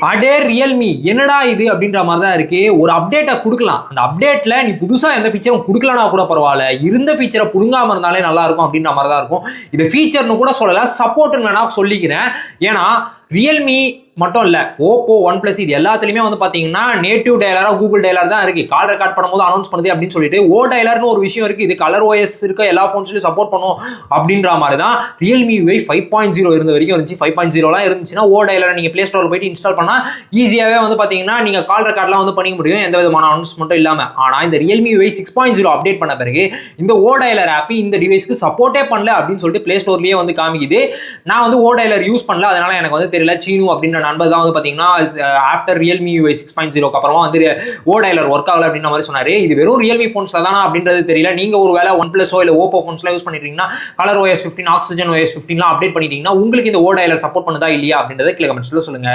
அடே ரியல்மி என்னடா இது அப்படின்ற மாதிரி தான் இருக்கு. ஒரு அப்டேட்டை கொடுக்கலாம், அந்த அப்டேட்ல நீ புதுசா எந்த ஃபீச்சரும் கொடுக்கலனா கூட பரவாயில்ல, இருந்த ஃபீச்சரை புடுங்காம இருந்தாலே நல்லா இருக்கும் அப்படின்ற மாதிரி தான் இருக்கும். இது ஃபீச்சர்னு கூட சொல்லல, சப்போர்ட்னு வேணா சொல்லிக்கிறேன். ஏன்னா ரியல்மி மட்டும் இல்ல, ஓப்போ, ஒன் பிளஸ் இது எல்லாத்துலயுமே வந்து பாத்தீங்கன்னா நேட்டிவ் டயலரா கூகுள் டயலர் தான் இருக்கு. கால் ரெக்கார்ட் பண்ணும்போது அனௌன்ஸ் பண்ணுது அப்படின்னு சொல்லிட்டு ஓ டயலர்னு ஒரு விஷயம் இருக்கு. இது கலர் ஓஎஸ் இருக்க எல்லா போன்ஸ்லயும் சப்போர்ட் பண்ணும் அப்படின்ற மாதிரி தான் ரியல்மி யூஐ 5.0 இருந்த வரைக்கும் இருந்துச்சு. 5.0 இருந்துச்சுன்னா ஓ டயலரை நீங்க பிளே ஸ்டோர்ல போயிட்டு இன்ஸ்டால் பண்ணா ஈஸியாவே வந்து பாத்தீங்கன்னா நீங்க கால் ரெக்கார்ட்லாம் வந்து பண்ணிக்க முடியும், எந்த விதமான அனௌன்ஸ்மெண்ட்டும் இல்லாம. ஆனா இந்த ரியல்மி யூஐ 6.0 அப்டேட் பண்ண பிறகு இந்த ஓ டயலர் ஆப் இந்த டிவைஸ்க்கு சப்போர்ட்டே பண்ணல அப்படின்னு சொல்லிட்டு பிளே ஸ்டோர்லயே வந்து காமிக்குது. நான் வந்து ஓ டயலர் யூஸ் பண்ணல, அதனால எனக்கு வந்து தெரியல. சீனு அப்படின்ற நண்பர் தான் வந்து பாத்தீங்கன்னா ஆஃப்டர் ரியல்மி யூஐ 6.0 அப்புறமா வந்து ஓ டயலர் ஒர்க் ஆகல அப்படின்ற மாதிரி சொன்னாரு. இது வெறும் ரியல்மி போன்ஸ்ல தானா அப்படின்றது தெரியல. நீங்க ஒரு வேளை ஒன் பிளஸோ இல்ல ஓப்போ போன்ஸ்லாம் யூஸ் பண்ணிட்டீங்கன்னா colour OS 15, oxygen OS 15 update பண்ணிட்டீங்கன்னா உங்களுக்கு இந்த ஓ டயலர் சப்போர்ட் பண்ணுதா இல்லையா அப்படின்றத கீழே கமெண்ட்ஸ்ல சொல்லுங்க.